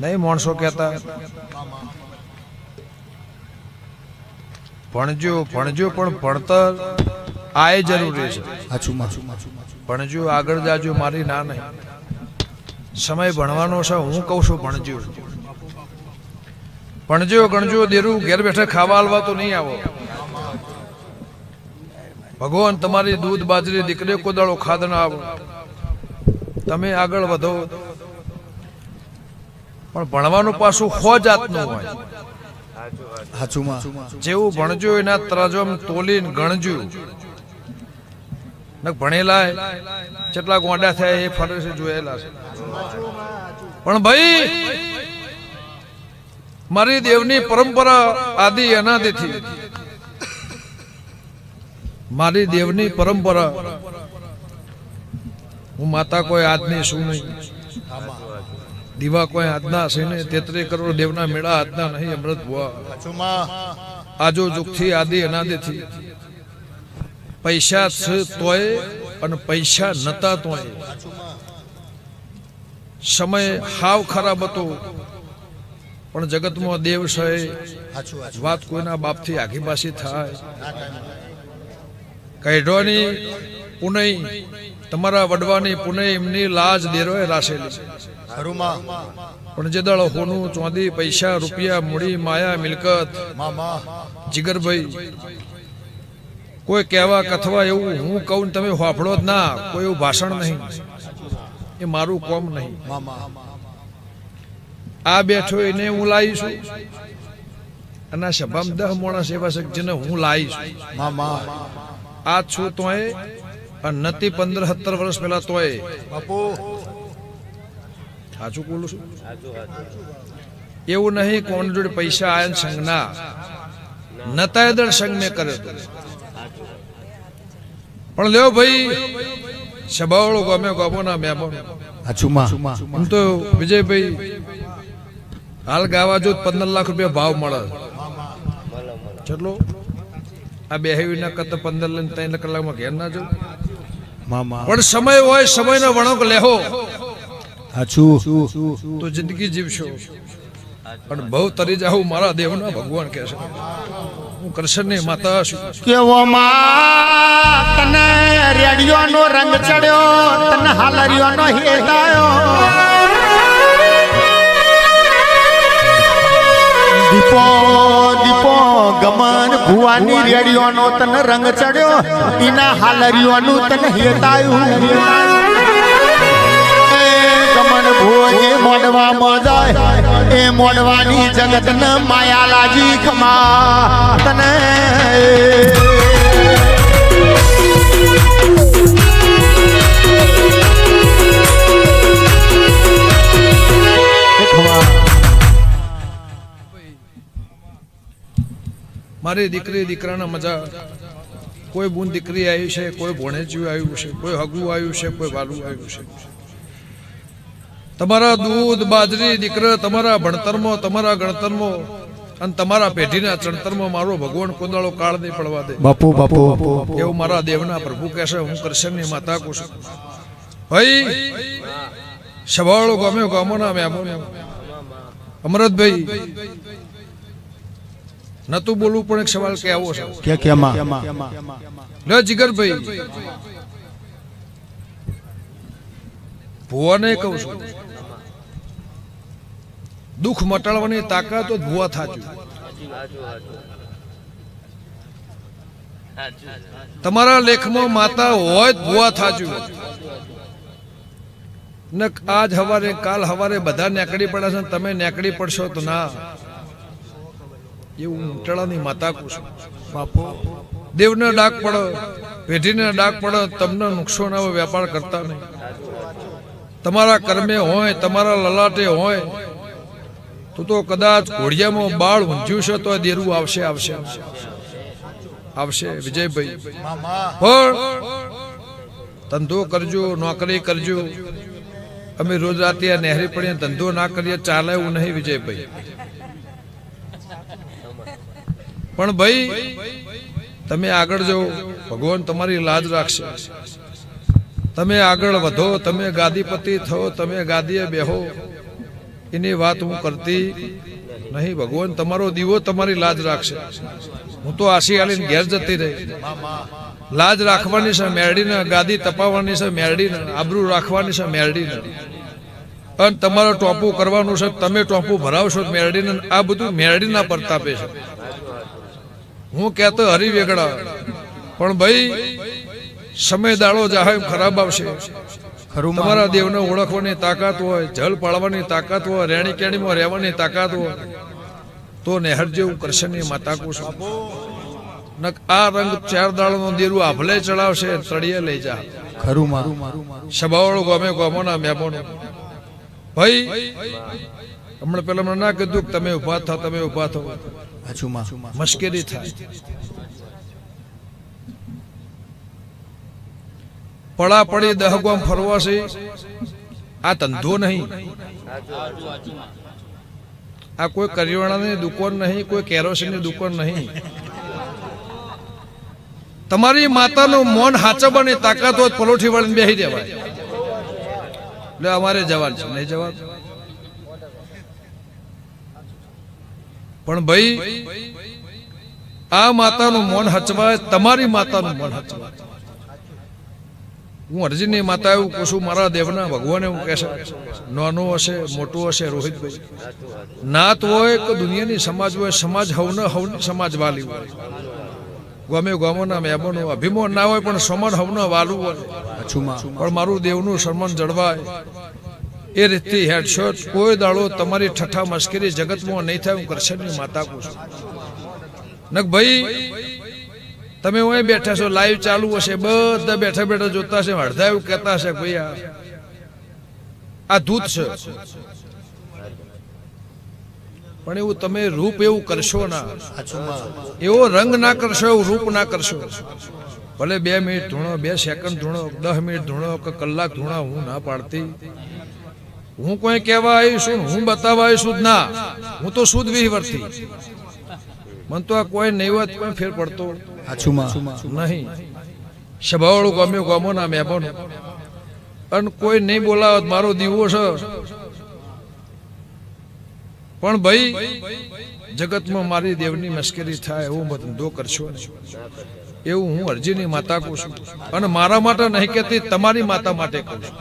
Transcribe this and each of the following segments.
નહીં માણસો કહેતા ભણજો ભણજો પણ ભણતર આ જરૂરી છે. ભણજો આગળ જાજો મારી ના નહીં. સમય ભણવાનો છે. હું કહું છું ભણજો ભણજો ગણજો દેરું ઘેર બેઠા ખાવા આલવા તો નહીં આવો. ભગવાન તમારી દૂધ બાજરી દીકરી કોદાળો ખાદ ના આવો. તમે આગળ વધો પણ ભણવાનું પાછું ખો જાતનું હોય. જેવું ભણજો એના તરાજમ તોલીને ગણજો. ભણેલા કેટલા ગોંડા થયા એ ફરે છે જોયેલા છે. પણ ભાઈ મારી દેવની પરંપરા આદિ અનાદિથી મારી દેવની પરંપરા હું માતા કોઈ આજની શું નહીં દીવા કોઈ આજના છે ને 33 કરોડ દેવના મેળા આજના નહીં અમૃત ભુવા આજો જુગથી આદિ અનાદિથી પૈસા છે તોય અને પૈસા નતા તોય સમય હાવ ખરાબ હતો પણ જગતમાં દેવ છે વાત કોઈના બાપથી આઘી પાછી થાય. કૈઢોની પુનઈ તમારા વડવાની પુનઈ એમની લાજ દેરોએ રાશેલી પણ જે દળ હોનું ચોંદી પૈસા રૂપિયા મૂડી માયા મિલકત જીગરભાઈ કોઈ કહેવા કથવા એવું હું કહું તમે હોફળો જ ના. કોઈ એવું ભાષણ નહીં. એ મારું કોમ નહીં. આ બેઠો એને હું લાવીશું અને સભામાં 10 માણસ એવા છે જેને હું લાવીશું. આ છું તોય નથી 15-17 વર્ષ પહેલા તોય સાચું બોલું છું. એવું નહીં કોણ જોડે પૈસા આયા સંગ ના નતા દળ સંગ મેં કર્યો પણ લ્યો ભાઈ સભાવાળો ગમે ગમોના મહેમાન. હું તો વિજયભાઈ હાલ ગાવા જો 15 લાખ રૂપિયા ભાવ મળે. ચલો આ બેહવી ના કરતા 15 લઈને 3 કલાકમાં ઘેર ના જવું. પણ સમય હોય સમયનો વણોક લેહો તો જિંદગી જીવશો. પણ બહુ તરી જાઉં મારા દેવના ભગવાન કહે છે. હું કૃષ્ણની માતા છું. કેવો માં તને રેડિયોનો રંગ ચડ્યો તને હાલરિયોનો હેડાયો દીપો દીપો ગમન ભુવાની રેડિયોનો તને રંગ ચડ્યો એના હાલરિયોનું તને હેડાયું. ગમન ભુવને મોડવામાં જાય એ મોડવાની જગતને માયા લાજી ખમા તને મારી દીકરી દીકરાના મજા. કોઈ બૂન દીકરી આવી છે, કોઈ ભોણેચિયું આવ્યું છે, કોઈ હગું આવ્યું છે, કોઈ વાલું આવ્યું છે. તમારા દૂધ બાજરી દીકરા તમારા ભણતરમાં તમારા ગણતરમાં અને તમારા પેઢીના ચણતરમાં મારો ભગવાન કોદાળો કાળ નહીં પડવા દે. બાપુ બાપુ એવું મારા દેવના પ્રભુ કહેશે. હું કૃષ્ણની માતા કહું છું. ભાઈ સવાળો ગમ્યો ગામોના મહેમાન અમરતભાઈ નતું બોલવું પણ એક સવાલ કે આવો છે લે જીગરભાઈ ભુવાને કહું છું દુઃખ મટાડવાની તાકાત તો ભુવા થાચું. તમારા લેખમાં માતા હોય ભુવા થાચું. ને આજ હવારે કાલ હવારે બધા નેકડી પડે છે તમે નેકડી પડશો તો ના. એવું મટાડાની માતા કહું છું. બાપુ દેવને ડાક પડો પેઢીને ડાક પડો તમને નુકસાન આવે વેપાર કરતા નહીં. તમારા કર્મે હોય તમારા લલાટે હોય તો કદાચ ઘોડિયામાં બાળ ઊંઝ્યું છે તો દેરું આવશે આવશે આવશે વિજયભાઈ. પણ ધંધો કરજો નોકરી કરજો. અમે રોજ રાતે નહેરી પડીએ ધંધો ના કરીએ ચાલે એવું નહીં વિજયભાઈ. પણ ભાઈ તમે આગળ જાઓ ભગવાન તમારી લાજ રાખશે. તમે આગળ વધો તમે ગાદીપતિ થો તમે ગાદીએ બેહો એની વાત હું કરતી નહીં. ભગવાન તમારો દીવો તમારી લાજ રાખશે. હું તો આશી આલીને ઘેર જતી રહી. લાજ રાખવાની છે મેરડીને, ગાદી તપાવવાની છે મેરડીને, આબરૂ રાખવાની છે મેરડીને, અને તમારે ટોપું કરવાનું છે, તમે ટોપું ભરાવશો મેરડીને. આ બધું મેરડીના પ્રતાપે છે. હું કહેતો હરી વેગડા, પણ ભાઈ સમય દાડો જાહે ખરાબ આવશે. તમારા દેવને ઓળખવાની તાકાત હોય, જલ પાળવાની તાકાત હોય, રેણી કેણીમાં રહેવાની તાકાત હોય તો નહેર જેવું કૃષ્ણની માતા કુશું. આ રંગ 4 દાડાનો દેરું આભલે ચડાવશે, તળિયે લઈ જા. સભાવાળો ગમે ગમોના મહેમાનો ભાઈ હમણાં પેલા મને ના કીધું કે તમે ઉભા થાવ, તમે ઉભા થાવ, મુશ્કેલી થાય. પડા પડી દહગામ ફરવા છે, આ ધંધો નહીં. આ કોઈ કરિયાણાની દુકાન નહીં, કોઈ કેરોસીનની દુકાન નહીં. તમારી માતાનું મોન હાચવવાની તાકાત હોય પલોઠી વાળીને બેસી દેવાય. એટલે અમારે જવાનું છે, નહીં જવાનું. પણ ભાઈ આ માતાનું મોન હચવાય, તમારી માતાનું મોન હચવાય. હું અરજીની માતા એવું કહું છું, મારા દેવના ભગવાન એવું કહેશે, નાનું હશે મોટું હશે રોહિતભાઈ, નાત હોય કે દુનિયાની સમાજ હોય, સમાજ હવને હવની સમાજ વાલી હોય, ગમે ગમોના મહેમાનો અભિમાન ના હોય પણ સમાન હવને વાલું હોય, પણ મારું દેવનું સન્માન જળવાય એ રીતથી હેડશોટ. કોઈ દાડો તમારી ઠઠ્ઠા મશ્કરી જગતમાં નહીં થાય. હું કૃષ્ણની માતા કહું છું. નક ભાઈ તમે અહીં બેઠા છો, લાઈવ ચાલુ હશે, બધા બેઠા બેઠા જોતા હશે, અડધા એવું કહેતા હશે ભાઈ આ ધૂત છે. પણ એવું તમે રૂપ એવું કરશો ના, એવો રંગ ના કરશો, એવું રૂપ ના કરશો. ભલે 2 મિનિટ ધૂણો, 2 સેકન્ડ ધૂણો, 10 મિનિટ ધૂણો કે કલાક ધૂણો, હું ના પાડતી. હું કોઈ કહેવા આવી છું, હું બતાવવા આવી છું ના. હું તો શુદ્ધ વિહવરથી. મન તો આ કોઈ નહીં હોત કોઈ ફેર પડતો નહીં. સભાવાળું ગમે ગમોના મહેમાનો, અને કોઈ નહીં બોલાવત મારો દીવો છે. પણ ભાઈ જગતમાં મારી દેવની મશ્કરી થાય એવું ધંધો કરશો ને, એવું હું અરજીની માતા કહું છું. અને મારા માટે નહીં કહેતી, તમારી માતા માટે કહું છું.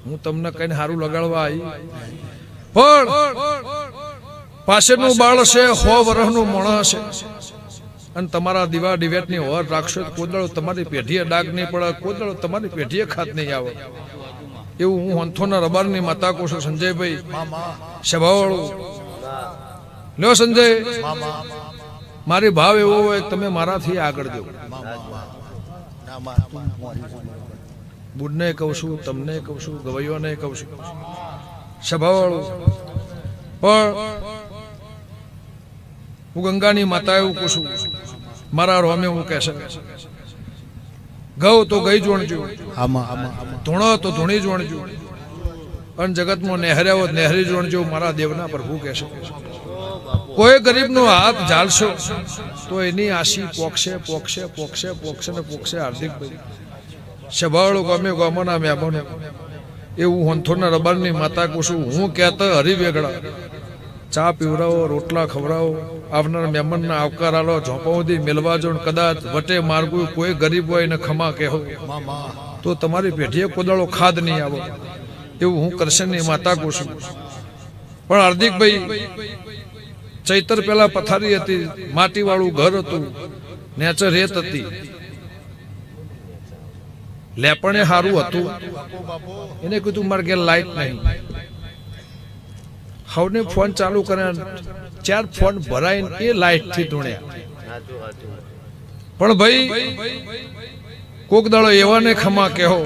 હું તમને કઈને સારું લગાડવા આવી, પણ પાછળનું બાળ છે, 100 વર્ષનું માણસ છે, અને તમારા દીવા ડિવેટની ઓર રાખશો, કોદળો તમારી પેઢીએ ડાગ નહીં પડે, કોદળો તમારી પેઢીએ ખાત નહીં આવે. એવું હું હંથોના રબારની માતા કહું છું. સંજયભાઈ સભાવાળું લ્યો. સંજય મારી ભાવ એવો હોય તમે મારાથી આગળ જો. બુડને કહું છું, તમને કહું છું, ગવૈયોને કહું છું, સભાવાળું. પણ હું ગંગાની માતા એવું કહું છું, મારા રોમે હું કહેશે, ગૌ તો ગઈ જોણજો, ધૂણો તો ધૂણી જોણજો, અને જગતમાં નહેર્યા હોત નહેરી જોણજો. મારા દેવના પ્રભુ કહેશે, કોઈ ગરીબનો હાથ ઝાલશો તો એની આશી પોક્ષે પોક્ષે પોક્ષે પોક્ષે ને પોક્ષે. હાર્દિકભાઈ સભાવાળો ગમે ગમોના મહેમાનો, એવું હંથોના રબારની માતા કહું છું. હું કહેતો હરી વેગડા, ચા પીવડાવો, રોટલા ખવડાવો, આવનાર મહેમાનના આવકાર આલો, ઝોંપાઓથી મેળવા જો. કદાચ વટે માર્ગું કોઈ ગરીબ હોય ને ખમા કહેવો તો તમારી પેઢીએ કોદાળો ખાદ નહીં આવો. એવું હું કૃષ્ણની માતા કહું છું. પણ હાર્દિકભાઈ ચૈતર પેલા પથારી હતી, માટીવાળું ઘર હતું, નેચર રેત હતી, લેપણે સારું હતું. એને કીધું મારે ઘેર લાઈટ નહીં. હવને ફોન ચાલુ કરે, 4 ફોન ભરાઈને એ લાઈટ થી ધૂણ્યા. પણ ભાઈ કોક દાડો એવાને ખમા કહો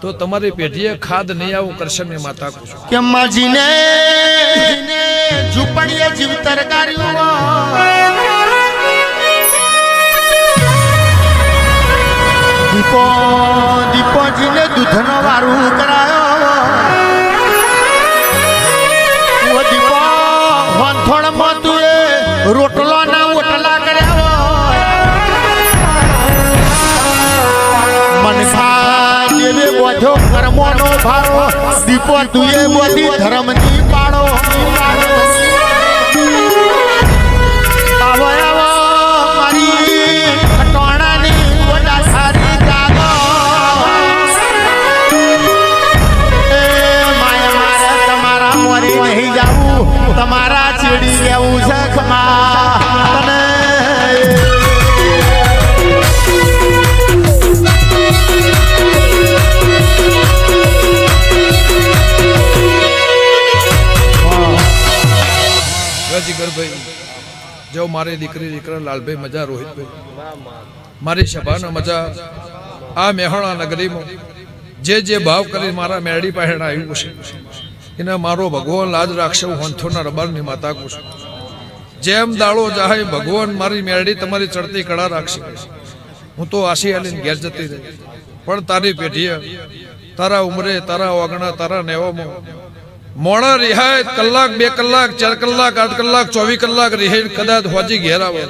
તો તમારી પેઢીએ ખાદ નહીં આવું. કૃષ્ણની માતા કહું છું કે માજીને ઝૂંપડીએ જીવતર કર્યું, દીપો દીપોજીને દૂધનો વારું કરાયો. ઓ દીપો વંથોળમાં તું એ રોટલો ના ઓટલા કર્યા. મન ખા દેવે બોધો કર્મોનો ભારો દીપો તુએ બધી ધર્મની પાડો આવો આવો મારી ખટોણાની ઓડા સારી જાગો એ માયા મારે તમારા મોરી નહીં જાવું તમારા ચીડી લેવું છે ખમા તને જીગરભાઈ જો મારી દીકરા લાલભાઈ મજા રોહિતભાઈ મારી સભાના મજા આ મેહોણા નગરીમાં જે ભાવ કરી મારા મેરડી પાસે આવ્યું છે એને મારો ભગવાન લાજ રાખશે હું હંથોના રબારની માતા કહું છું જેમ દાડો જાહે ભગવાન મારી મેરડી તમારી ચડતી કળા રાખશે હું તો આશી આલીને ઘેર જતી રહી પણ તારી પેઢીએ તારા ઉમરે તારા ઓગણા તારા નેવામાં મોડા રિહાય કલાક 2 કલાક 4 કલાક 8 કલાક 24 કલાક રિહાય કદાચ હોજી ઘેર આવે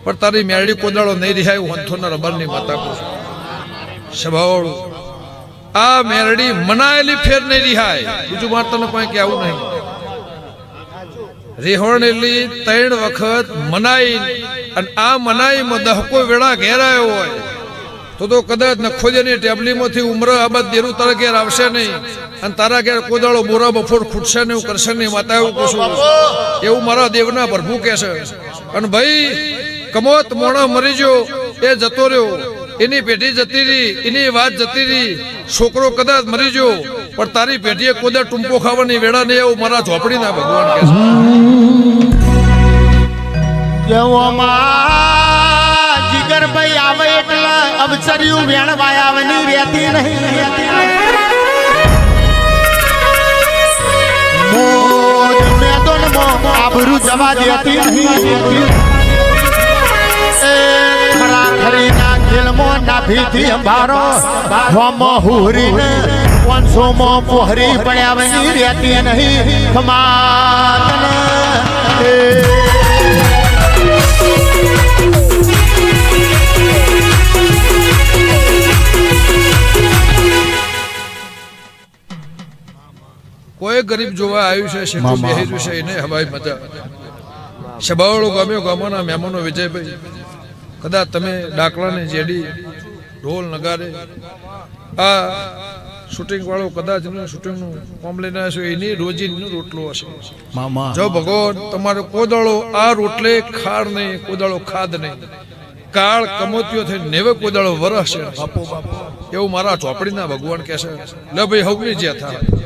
પણ તારી મેરડી કોદાળો નહીં રિહાય હંથોના રબરની માતા કહું છું સ્વભાવળું આ મેરડી મનાયેલી ફેર નહીં રિહાય બીજું મારે તને કોઈ કહેવું નહીં રેહોણેલી 3 વખત મનાઈ અને આ મનાઈમાં દહકો વેળા ઘેર આવ્યો હોય તો કદાચ નખોજની ટેબલીમાંથી ઉમર આબાદ દેરું તારા ઘેર આવશે નહીં અને તારા ઘેર કોદાળો બોરા બફોર ખૂટશે નહીં કરશે નહીં માતા એવું કહું એવું મારા દેવના પ્રભુ કહે છે અને ભાઈ કમોત મોણા મરી ગયો એ જતો રહ્યો એની પેઢી જતી રહી એની વાત જતી રહી છોકરો કદાચ મરી ગયો પણ તારી પેઢીએ કોદા ટૂંપો ખાવાની વેળા નહીં એવું મારા ઝોપડીના ભગવાન કહે છે જીગરભાઈ આવે એટલે અવસર્યું વેણવાય આવની રહેતી નહીં મોજ મેદોનમાં આબરૂ જવા દેતી નહીં ખરા ખરીના ખેલમાં નાભીથી અંભારો હોમો હુરીને 500 પોહરી પડ્યાવની રહેતી નહીં ખમાતને કોઈ ગરીબ જોવા આવ્યું છે શેઠું બેહી રહ્યું છે એને હવાઈ મજા સભાવાળો ગમ્યો ગામોના મહેમાનો વિજયભાઈ કદાચ તમે ડાકલાની જેડી ઢોલ નગારે આ શૂટિંગ વાળો કદાચ શૂટિંગનું કામ લઈને આવ્યો એની રોજીનો રોટલો હશે જો ભગવાન તમારો કોદાળો આ રોટલે ખાડ નહીં કોદાળો ખાદ નહીં કાળ કમોતીઓ થઈ નેવે કોદાળો વરસશે એવું મારા ઝોપડીના ભગવાન કહેશે લે ભાઈ હવની જ્યાં થાય